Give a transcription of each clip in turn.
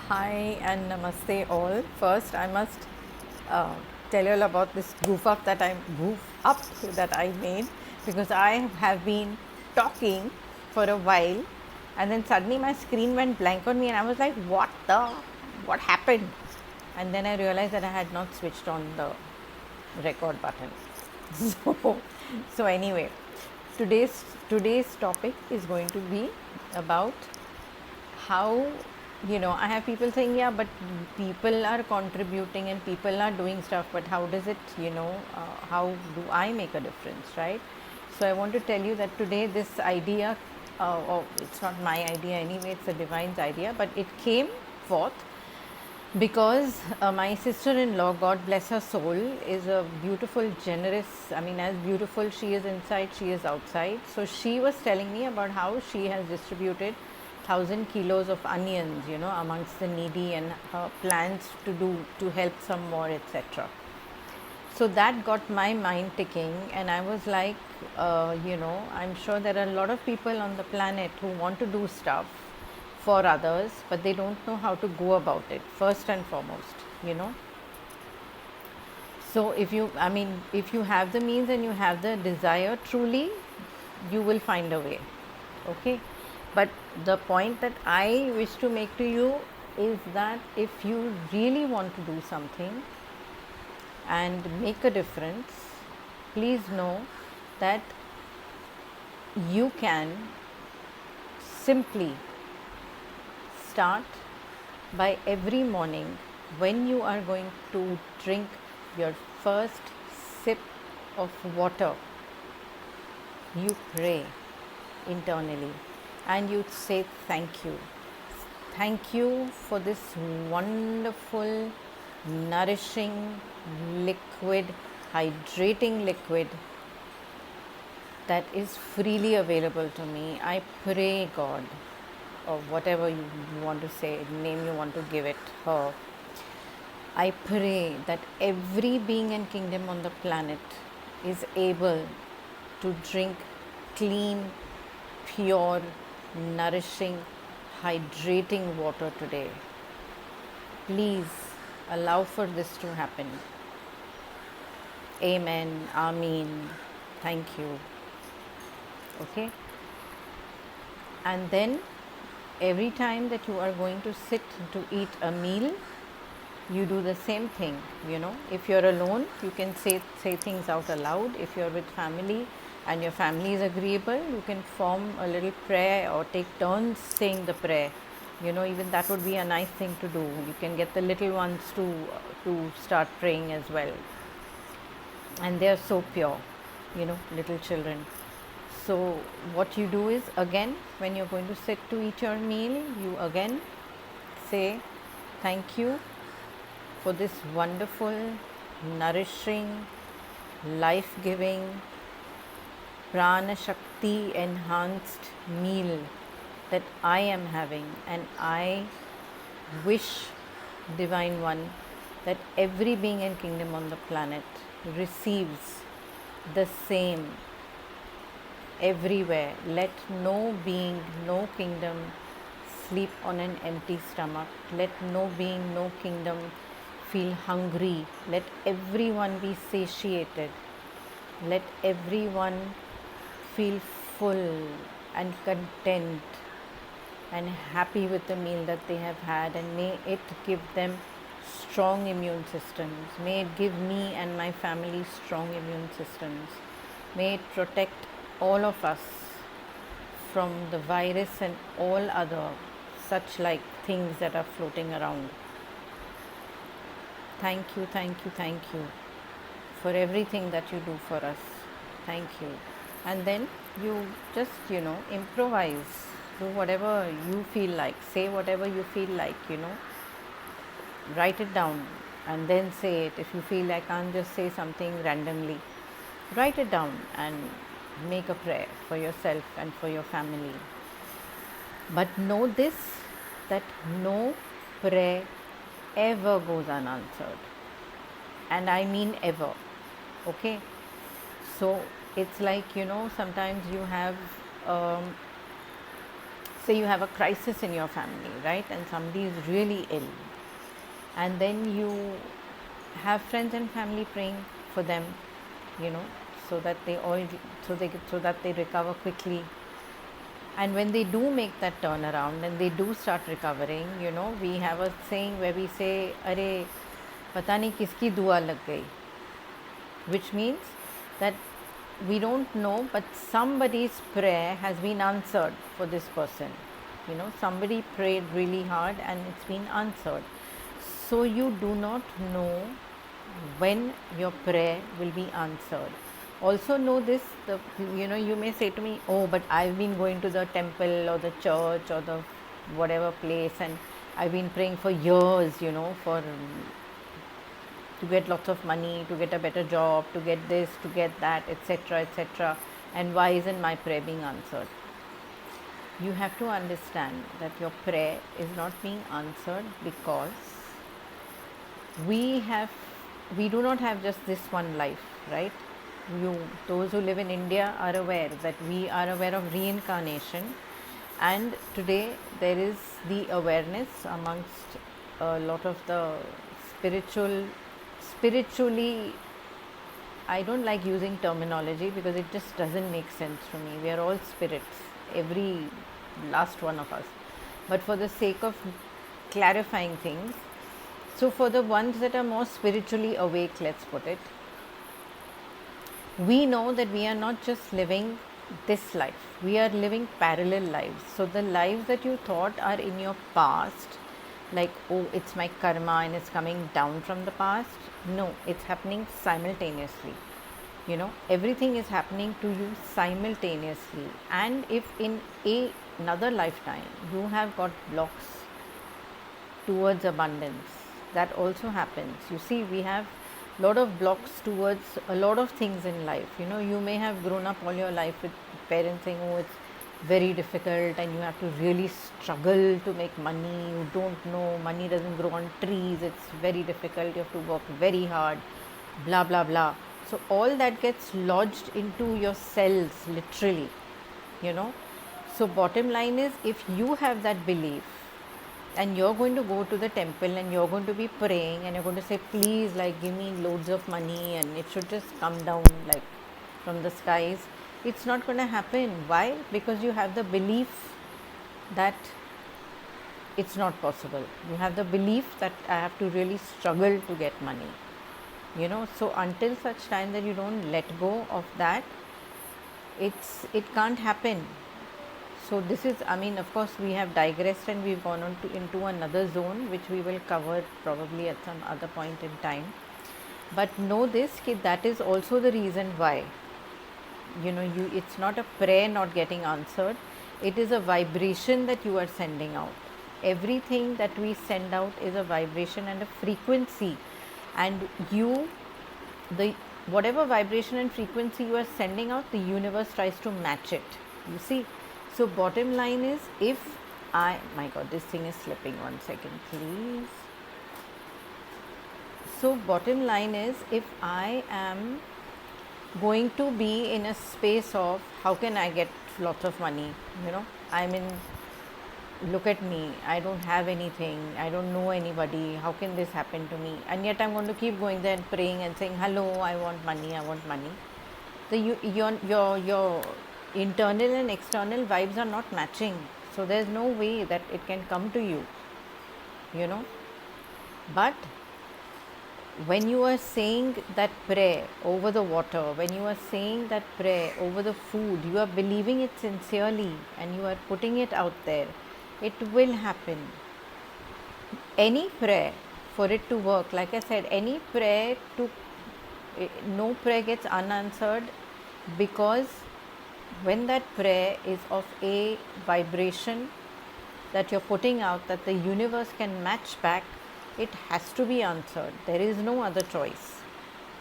Hi and namaste all. First, I must uh, tell you all about this goof up that I made because I have been talking for a while, and then suddenly my screen went blank on me, and I was like, what happened? And then I realized that I had not switched on the record button. So, so anyway, today's topic is going to be about how, I have people saying, yeah, but people are contributing and people are doing stuff, but how does it, how do I make a difference, right? So I want to tell you that today this idea, it's not my idea anyway, it's the divine's idea, but it came forth because my sister-in-law, God bless her soul, is a beautiful, generous, I mean, as beautiful she is inside, she is outside. So she was telling me about how she has distributed 1,000 kilos of onions, amongst the needy, and her plans to help some more, etc. So that got my mind ticking, and I was like, I'm sure there are a lot of people on the planet who want to do stuff for others, but they don't know how to go about it, first and foremost, you know. So if you have the means and you have the desire, truly, you will find a way, okay? But the point that I wish to make to you is that if you really want to do something and make a difference, please know that you can simply start by every morning when you are going to drink your first sip of water, you pray internally and you say thank you. Thank you for this wonderful, nourishing liquid, hydrating liquid that is freely available to me. I pray, God, or whatever you want to say, name you want to give it, her. I pray that every being and kingdom on the planet is able to drink clean, pure, nourishing, hydrating water today. Please allow for this to happen. Amen. Amen. Thank you. Okay? And then every time that you are going to sit to eat a meal, you do the same thing. If you're alone, you can say things out aloud. If you're with family and your family is agreeable, you can form a little prayer or take turns saying the prayer. Even that would be a nice thing to do. You can get the little ones to start praying as well, and they are so pure, little children. So what you do is, again, when you're going to sit to eat your meal, you again say thank you for this wonderful, nourishing, life-giving, prana shakti enhanced meal that I am having, and I wish, Divine One, that every being and kingdom on the planet receives the same everywhere. Let no being, no kingdom sleep on an empty stomach. Let no being, no kingdom feel hungry. Let everyone be satiated. Let everyone feel full and content and happy with the meal that they have had, and may it give them strong immune systems. May it give me and my family strong immune systems. May it protect all of us from the virus and all other such like things that are floating around. Thank you, thank you, thank you for everything that you do for us. Thank you. And then you just, improvise. Do whatever you feel like. Say whatever you feel like, Write it down and then say it. If you feel I can't just say something randomly, write it down and make a prayer for yourself and for your family. But know this, that no prayer ever goes unanswered. And I mean ever. Okay? So it's like, sometimes you have say you have a crisis in your family, right, and somebody is really ill, and then you have friends and family praying for them, you know, so that they all so that they recover quickly. And when they do make that turnaround and they do start recovering, you know, we have a saying where we say, "Arey, pata nahi kiski dua lag gayi," which means that we don't know, but somebody's prayer has been answered for this person. You know, somebody prayed really hard and it's been answered. So you do not know when your prayer will be answered. Also know this, you know, you may say to me, oh, but I've been going to the temple or the church or the whatever place, and I've been praying for years, you know, for to get lots of money, to get a better job, to get this, to get that, etc., etc. And why isn't my prayer being answered? You have to understand that your prayer is not being answered because we do not have just this one life, right? Those who live in India are aware that we are aware of reincarnation, and today there is the awareness amongst a lot of the spiritually, I don't like using terminology because it just doesn't make sense to me. We are all spirits, every last one of us. But for the sake of clarifying things, so for the ones that are more spiritually awake, let's put it, we know that we are not just living this life, we are living parallel lives. So the lives that you thought are in your past, like, oh, it's my karma and it's coming down from the past, no, it's happening simultaneously. You know, everything is happening to you simultaneously. And if in another lifetime you have got blocks towards abundance, that also happens. You see, we have lot of blocks towards a lot of things in life. You know, you may have grown up all your life with parents saying, oh, it's very difficult and you have to really struggle to make money, you don't know, money doesn't grow on trees, it's very difficult, you have to work very hard, blah blah blah. So all that gets lodged into your cells, literally, you know. So bottom line is, if you have that belief and you're going to go to the temple and you're going to be praying and you're going to say, please, like, give me loads of money and it should just come down like from the skies, it's not going to happen. Why? Because you have the belief that it's not possible. You have the belief that I have to really struggle to get money, you know. So until such time that you don't let go of that, it can't happen. So this is, I mean, of course we have digressed and we've gone on into another zone, which we will cover probably at some other point in time. But know this, that is also the reason why, you know, it's not a prayer not getting answered, it is a vibration that you are sending out. Everything that we send out is a vibration and a frequency, and whatever vibration and frequency you are sending out, the universe tries to match it, you see. So bottom line is, my god, this thing is slipping, 1 second please. So bottom line is, if I am going to be in a space of how can I get lots of money, you know, I mean, look at me, I don't have anything, I don't know anybody, how can this happen to me, and yet I'm going to keep going there and praying and saying, hello, I want money, I want money. Your internal and external vibes are not matching, so there's no way that it can come to you, you know. But when you are saying that prayer over the water, when you are saying that prayer over the food, you are believing it sincerely and you are putting it out there, it will happen. Any prayer, for it to work, like I said, no prayer gets unanswered, because when that prayer is of a vibration that you're putting out, that the universe can match back, it has to be answered. There is no other choice,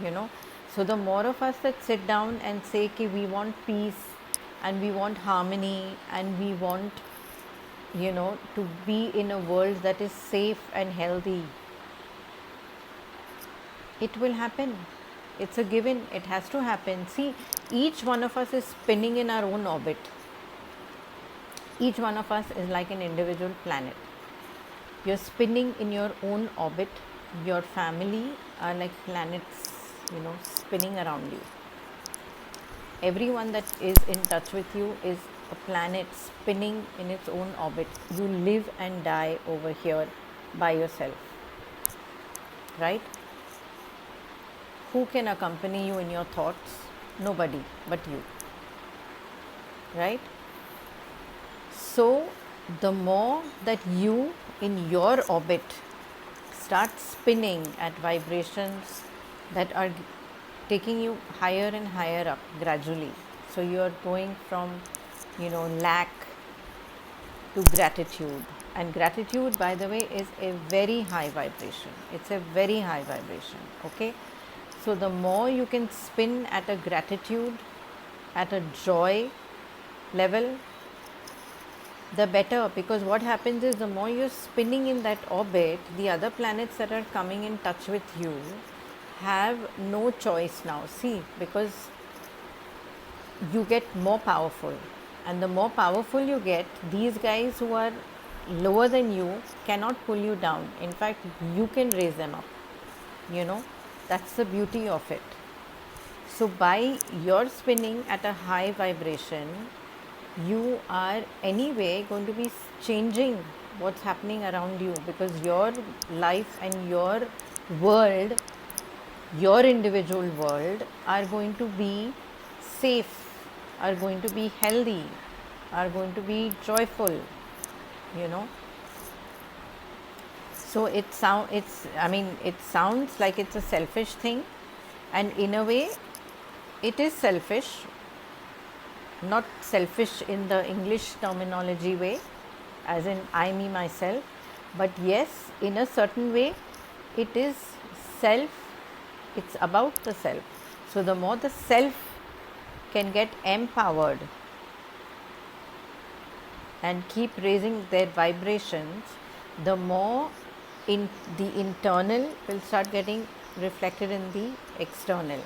you know. So the more of us that sit down and say, okay, we want peace and we want harmony and we want, you know, to be in a world that is safe and healthy, it will happen. It's a given, it has to happen. See, each one of us is spinning in our own orbit. Each one of us is like an individual planet. You're spinning in your own orbit. Your family are like planets, spinning around you. Everyone that is in touch with you is a planet spinning in its own orbit. You live and die over here by yourself, right? Who can accompany you in your thoughts? Nobody but you, right? So, the more that you in your orbit start spinning at vibrations that are taking you higher and higher up gradually. So, you are going from, lack to gratitude. And gratitude, by the way, is a very high vibration. It's a very high vibration, okay? So, the more you can spin at a gratitude, at a joy level, the better, because what happens is the more you're spinning in that orbit, the other planets that are coming in touch with you have no choice now. See, because you get more powerful, and the more powerful you get, these guys who are lower than you cannot pull you down. In fact, you can raise them up. That's the beauty of it. So, by your spinning at a high vibration, you are anyway going to be changing what's happening around you, because your life and your world, your individual world, are going to be safe, are going to be healthy, are going to be joyful. So it sounds like it's a selfish thing, and in a way it is selfish. Not selfish in the English terminology way, as in I, me, myself, but yes, in a certain way, it is self, it's about the self. So, the more the self can get empowered and keep raising their vibrations, the more the internal will start getting reflected in the external.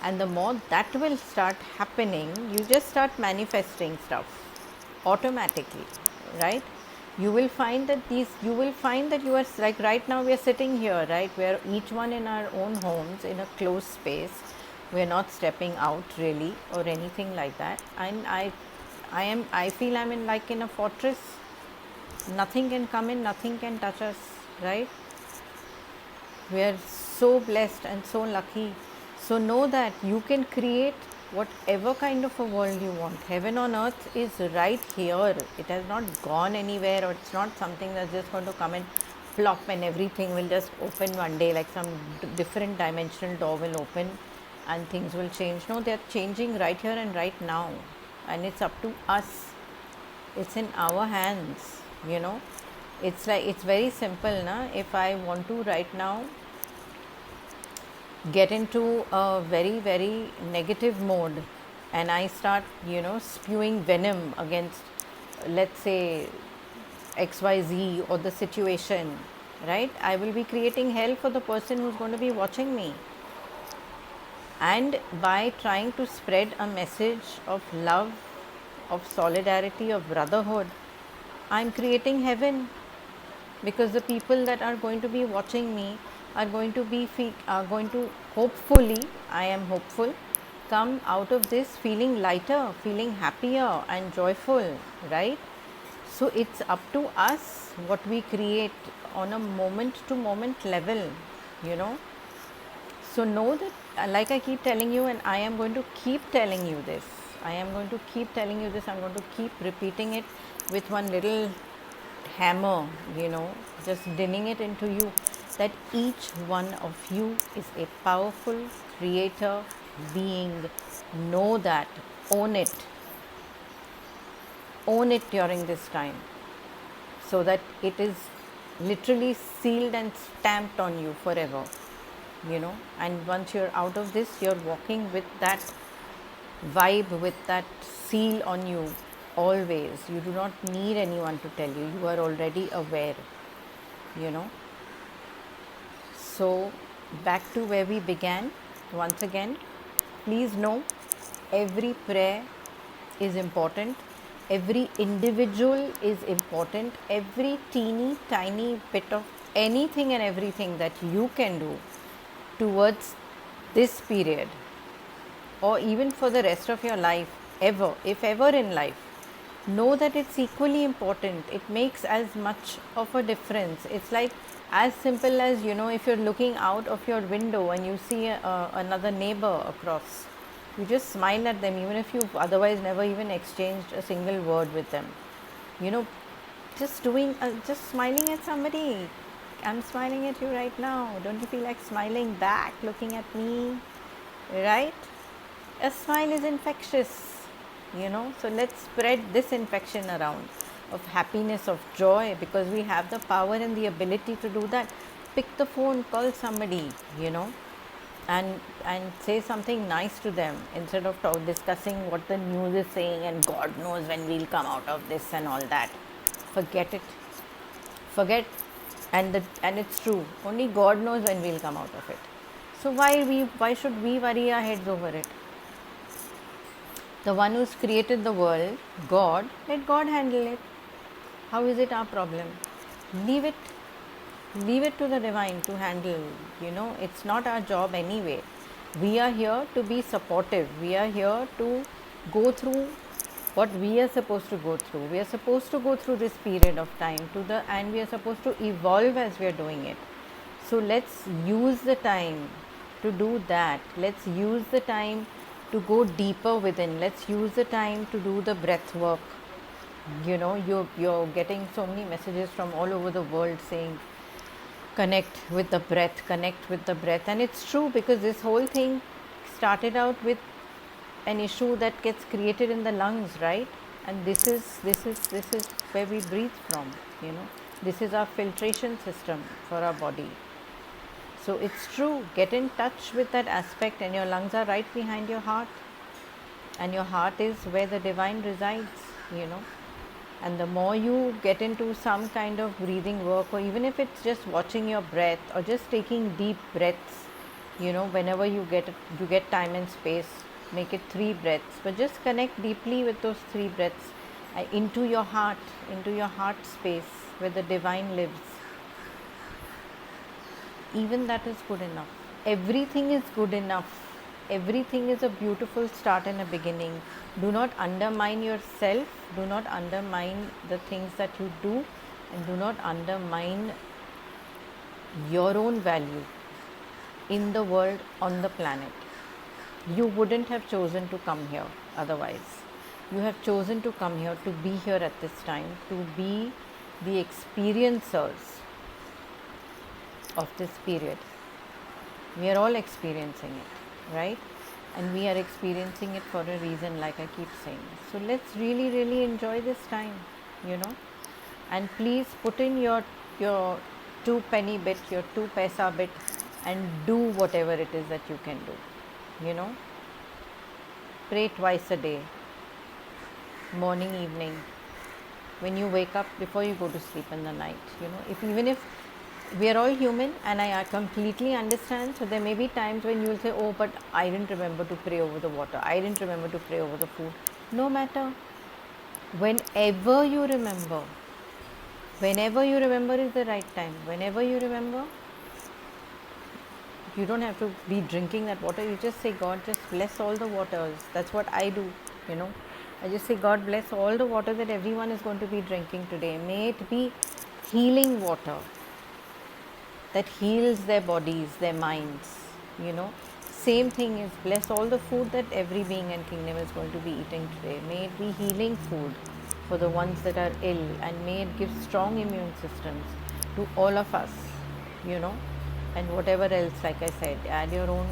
And the more that will start happening, you just start manifesting stuff automatically, right? You will find that you are like, right now we are sitting here, right? We are each one in our own homes in a closed space. We are not stepping out really or anything like that. And I feel I'm in a fortress. Nothing can come in, nothing can touch us, right? We are so blessed and so lucky. So know that you can create whatever kind of a world you want. Heaven on earth is right here. It has not gone anywhere, or it's not something that's just going to come and plop and everything will just open one day, like some different dimensional door will open and things will change. No, they're changing right here and right now. And it's up to us. It's in our hands, It's like, it's very simple, na? If I want to right now get into a very, very negative mode and I start, spewing venom against, let's say, XYZ or the situation, right? I will be creating hell for the person who's going to be watching me. And by trying to spread a message of love, of solidarity, of brotherhood, I'm creating heaven, because the people that are going to be watching me are going to hopefully, I am hopeful, come out of this feeling lighter, feeling happier and joyful, right? So it's up to us what we create on a moment to moment level, So know that, like I keep telling you, and I am going to keep telling you this, I'm going to keep repeating it with one little hammer, just dinning it into you, that each one of you is a powerful creator being. Know that, own it during this time, so that it is literally sealed and stamped on you forever, and once you're out of this, you're walking with that vibe, with that seal on you always. You do not need anyone to tell you, you are already aware, So back to where we began. Once again, please know, every prayer is important, Every individual is important. Every teeny tiny bit of anything and everything that you can do towards this period, or even for the rest of your life, ever, if ever in life, know that it's equally important. It makes as much of a difference. It's like as simple as, if you're looking out of your window and you see another neighbor across, you just smile at them, even if you've otherwise never even exchanged a single word with them. You know, just smiling at somebody. I'm smiling at you right now. Don't you feel like smiling back, looking at me? Right? A smile is infectious, so let's spread this infection around of happiness, of joy, because we have the power and the ability to do that. Pick the phone, call somebody, and say something nice to them instead of discussing what the news is saying and God knows when we'll come out of this and all that. Forget it. Forget, and it's true. Only God knows when we'll come out of it. So why should we worry our heads over it? The one who's created the world, God, let God handle it. How is it our problem? Leave it. Leave it to the divine to handle. It's not our job anyway. We are here to be supportive. We are here to go through what we are supposed to go through. We are supposed to go through this period of time and we are supposed to evolve as we are doing it. So let's use the time to do that. Let's use the time to go deeper within. Let's use the time to do the breath work. You're getting so many messages from all over the world saying connect with the breath, connect with the breath. And it's true, because this whole thing started out with an issue that gets created in the lungs, right? And this is where we breathe from. This is our filtration system for our body. So it's true, get in touch with that aspect, and your lungs are right behind your heart, and your heart is where the divine resides. And the more you get into some kind of breathing work, or even if it's just watching your breath or just taking deep breaths, whenever you get time and space, make it 3 breaths, but just connect deeply with those 3 breaths into your heart space where the divine lives. Even that is good enough. Everything is good enough. Everything is a beautiful start and a beginning. Do not undermine yourself. Do not undermine the things that you do, and do not undermine your own value in the world, on the planet. You wouldn't have chosen to come here otherwise. You have chosen to come here, to be here at this time, to be the experiencers of this period. We are all experiencing it, right? And we are experiencing it for a reason, like I keep saying. So let's really, really enjoy this time, and please put in your 2 penny bit, your 2 paisa bit, and do whatever it is that you can do. Pray twice a day, morning, evening, when you wake up, before you go to sleep in the night. Even if we are all human, and I completely understand. So there may be times when you will say, oh, but I didn't remember to pray over the water, I didn't remember to pray over the food. No matter. Whenever you remember is the right time. Whenever you remember, you don't have to be drinking that water. You just say, God, just bless all the waters. That's what I do. I just say, God, bless all the water that everyone is going to be drinking today. May it be healing water that heals their bodies, their minds. Same thing is, bless all the food that every being and kingdom is going to be eating today. May it be healing food for the ones that are ill, and may it give strong immune systems to all of us, and whatever else, like I said, add your own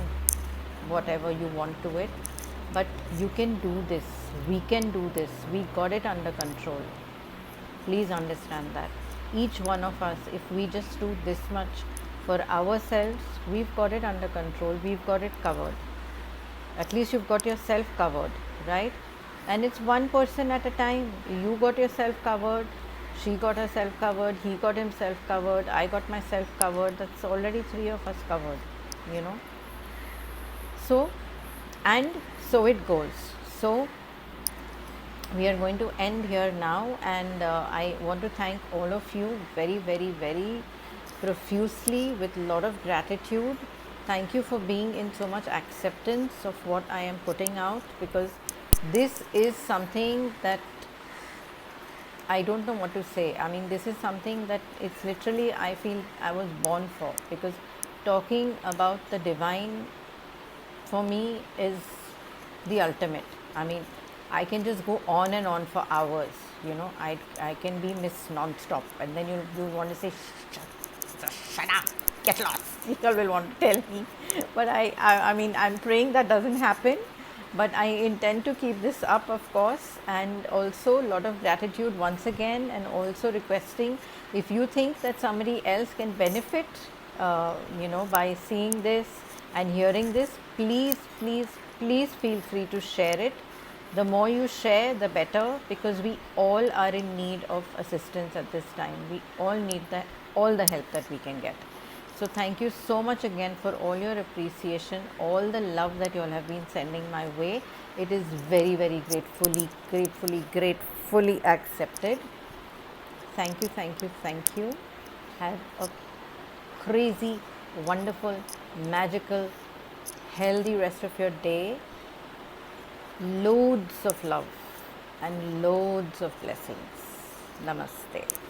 whatever you want to it. But you can do this. We can do this. We got it under control. Please understand that. Each one of us, if we just do this much for ourselves, we've got it under control. We've got it covered. At least you've got yourself covered, right? And it's one person at a time. You got yourself covered, she got herself covered, he got himself covered, I got myself covered. That's already 3 of us covered, So, and so it goes. So we are going to end here now, and I want to thank all of you very, very, very profusely with a lot of gratitude. Thank you for being in so much acceptance of what I am putting out, because this is something that I don't know what to say. I mean, this is something that it's literally, I feel I was born for, because talking about the divine for me is the ultimate. I mean, I can just go on and on for hours. You know, I can be Miss Non-Stop, and then you want to say, shut up, get lost. People will want to tell me, but I mean, I'm praying that doesn't happen. But I intend to keep this up, of course, and also a lot of gratitude once again, and also requesting, if you think that somebody else can benefit, by seeing this and hearing this, please, please, please feel free to share it. The more you share, the better, because we all are in need of assistance at this time. We all need all the help that we can get. So thank you so much again for all your appreciation, all the love that you all have been sending my way. It is very, very gratefully accepted. Thank you, thank you, thank you. Have a crazy, wonderful, magical, healthy rest of your day. Loads of love and loads of blessings. Namaste.